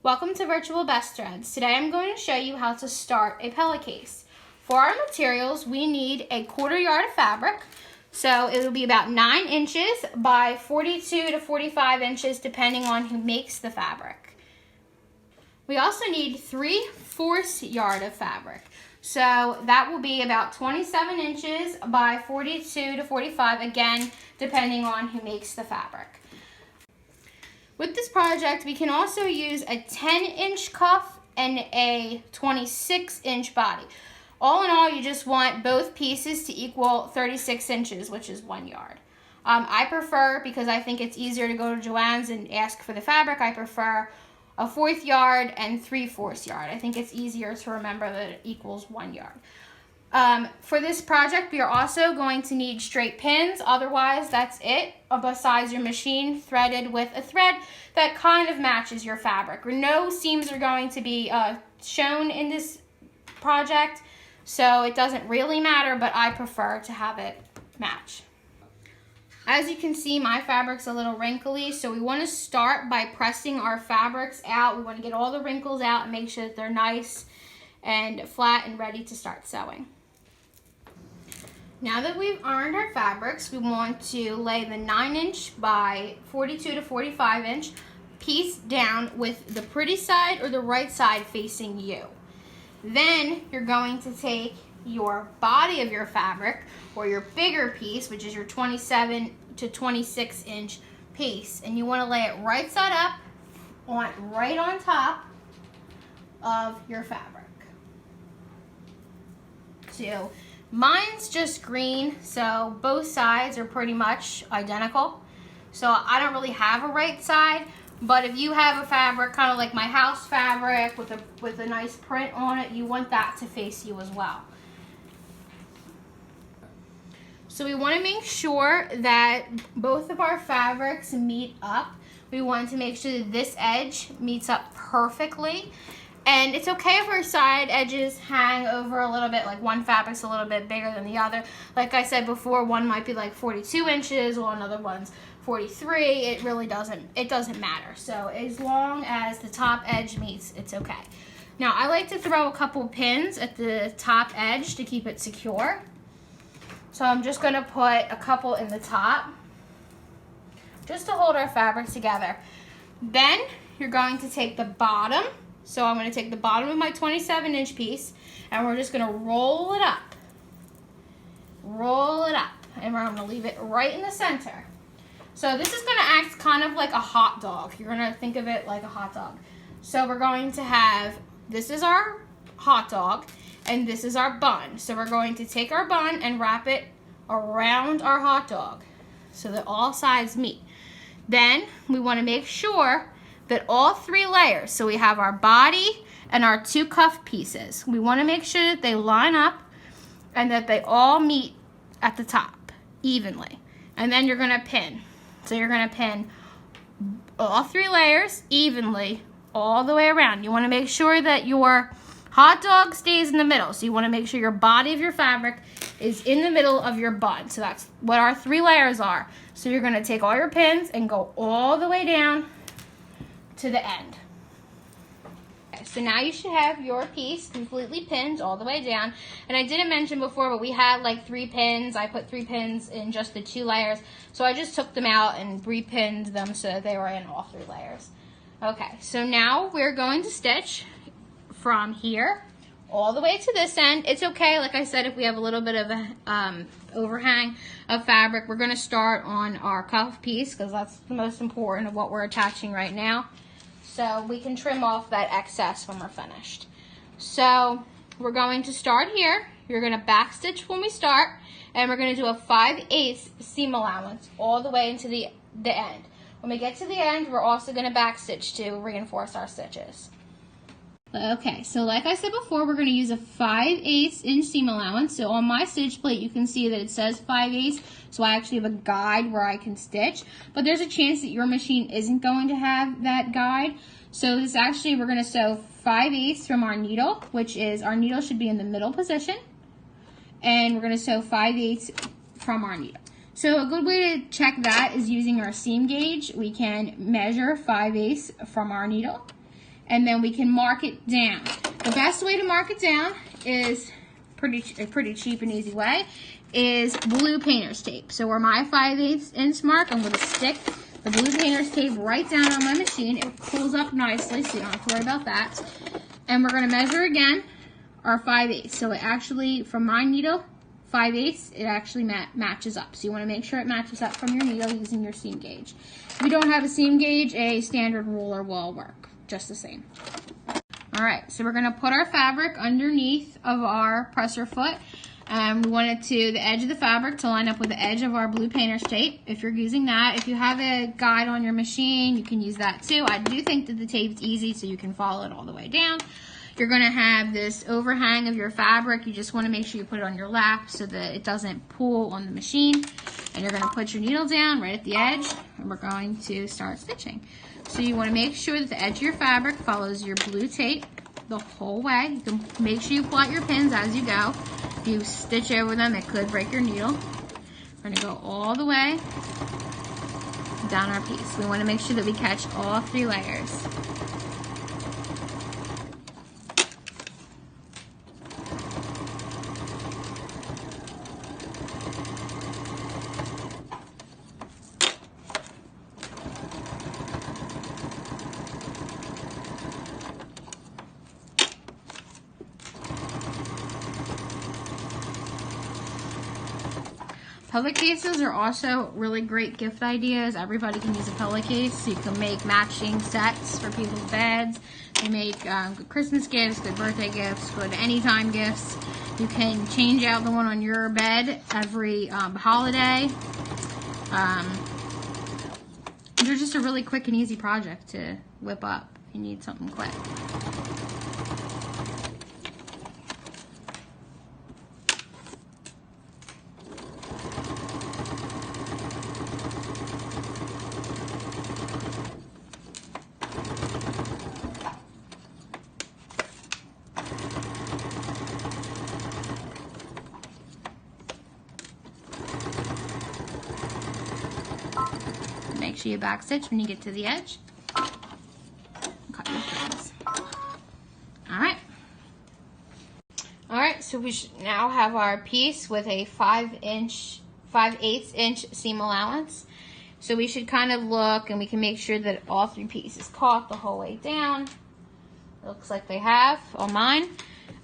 Welcome to Virtual Best Threads. Today I'm going to show you how to start a pillowcase. For our materials, we need a 1/4 yard of fabric. So it will be about 9 inches by 42 to 45 inches depending on who makes the fabric. We also need 3/4 yard of fabric. So that will be about 27 inches by 42 to 45, again, depending on who makes the fabric. With this project, we can also use a 10-inch cuff and a 26-inch body. All in all, you just want both pieces to equal 36 inches, which is 1 yard. I prefer, because I think it's easier to go to Joann's and ask for the fabric, I prefer a 1/4 yard and 3/4 yard. I think it's easier to remember that it equals 1 yard. For this project, we are also going to need straight pins. Otherwise, that's it, besides your machine threaded with a thread that kind of matches your fabric. No seams are going to be shown in this project, so it doesn't really matter, but I prefer to have it match. As you can see, my fabric's a little wrinkly, so we want to start by pressing our fabrics out. We want to get all the wrinkles out and make sure that they're nice and flat and ready to start sewing. Now that we've ironed our fabrics, we want to lay the 9-inch by 42 to 45 inch piece down with the pretty side or the right side facing you. Then you're going to take your body of your fabric or your bigger piece, which is your 27 to 26 inch piece, and you want to lay it right side up right on top of your fabric. So mine's just green, so both sides are pretty much identical. So I don't really have a right side, but if you have a fabric kind of like my house fabric with a nice print on it, you want that to face you as well. So we want to make sure that both of our fabrics meet up. We want to make sure that this edge meets up perfectly. And it's okay if our side edges hang over a little bit, like one fabric's a little bit bigger than the other. Like I said before, one might be like 42 inches while another one's 43. It really doesn't matter. So as long as the top edge meets, it's okay. Now I like to throw a couple pins at the top edge to keep it secure. So I'm just gonna put a couple in the top just to hold our fabric together. Then you're going to take the bottom. So I'm going to take the bottom of my 27-inch piece, and we're just going to roll it up. Roll it up, and we're going to leave it right in the center. So this is going to act kind of like a hot dog. You're going to think of it like a hot dog. So we're going to have, this is our hot dog, and this is our bun. So we're going to take our bun and wrap it around our hot dog so that all sides meet. Then we want to make sure that all 3 layers, so we have our body and our 2 cuff pieces, we want to make sure that they line up and that they all meet at the top evenly. And then you're going to pin. So you're going to pin all 3 layers evenly all the way around. You want to make sure that your hot dog stays in the middle. So you want to make sure your body of your fabric is in the middle of your bun. So that's what our 3 layers are. So you're going to take all your pins and go all the way down to the end. Okay, so now you should have your piece completely pinned all the way down. And I didn't mention before, but we had like 3 pins. I put 3 pins in just the 2 layers. So I just took them out and re-pinned them so that they were in all 3 layers. Okay, so now we're going to stitch from here all the way to this end. It's okay, like I said, if we have a little bit of a overhang of fabric, we're going to start on our cuff piece because that's the most important of what we're attaching right now. So we can trim off that excess when we're finished. So we're going to start here. You're going to back stitch when we start, and we're going to do a 5/8 seam allowance all the way into the end. When we get to the end, we're also going to back stitch to reinforce our stitches. Okay, so like I said before, we're going to use a 5/8 inch seam allowance. So on my stitch plate, you can see that it says 5/8. So I actually have a guide where I can stitch. But there's a chance that your machine isn't going to have that guide. So this actually, we're going to sew 5/8 from our needle, which is, our needle should be in the middle position. And we're going to sew 5/8 from our needle. So a good way to check that is using our seam gauge. We can measure 5/8 from our needle. and then we can mark it down. The best way to mark it down is a pretty cheap and easy way, is blue painter's tape. So where my 5/8 inch mark, I'm going to stick the blue painter's tape right down on my machine. It pulls up nicely, so you don't have to worry about that. And we're going to measure again our 5/8. So it actually, from my needle, 5/8, it actually matches up. So you want to make sure it matches up from your needle using your seam gauge. If you don't have a seam gauge, a standard ruler will work just the same. All right, so we're going to put our fabric underneath of our presser foot. We want it to the edge of the fabric to line up with the edge of our blue painter's tape, if you're using that. If you have a guide on your machine, you can use that too. I do think that the tape's easy, so you can follow it all the way down. You're going to have this overhang of your fabric. You just want to make sure you put it on your lap so that it doesn't pull on the machine. And you're going to put your needle down right at the edge, and we're going to start stitching. So you want to make sure that the edge of your fabric follows your blue tape the whole way. You can make sure you pull out your pins as you go. If you stitch over them, it could break your needle. We're going to go all the way down our piece. We want to make sure that we catch all 3 layers. Pillowcases are also really great gift ideas. Everybody can use a pillowcase. So you can make matching sets for people's beds. They make good Christmas gifts, good birthday gifts, good anytime gifts. You can change out the one on your bed every holiday. They're just a really quick and easy project to whip up if you need something quick. Make sure you back stitch when you get to the edge. Cut your threads. Alright, so we should now have our piece with a 5/8 inch seam allowance. So we should kind of look, and we can make sure that all 3 pieces caught the whole way down. Looks like they have on mine.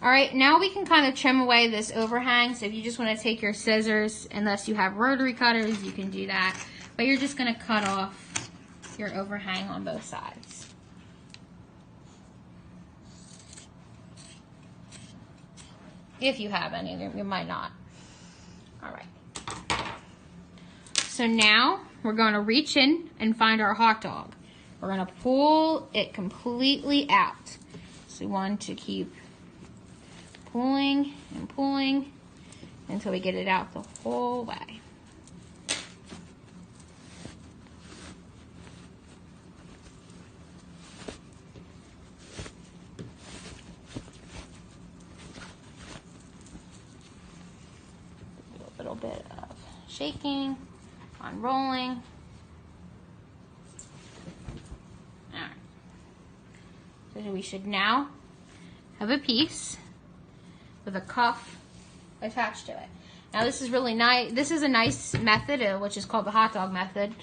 Alright, now we can kind of trim away this overhang. So if you just want to take your scissors, unless you have rotary cutters, you can do that. But you're just going to cut off your overhang on both sides. If you have any, you might not. All right. So now we're going to reach in and find our hot dog. We're going to pull it completely out. So we want to keep pulling and pulling until we get it out the whole way. Little bit of shaking, unrolling. Alright. So we should now have a piece with a cuff attached to it. Now this is really nice. This is a nice method, which is called the hot dog method,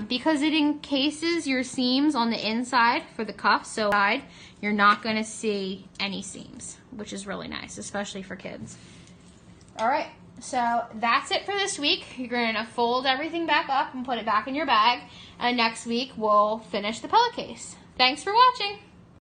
because it encases your seams on the inside for the cuff, so you're not going to see any seams, which is really nice, especially for kids. Alright. So that's it for this week. You're going to fold everything back up and put it back in your bag. And next week, we'll finish the pillowcase. Thanks for watching.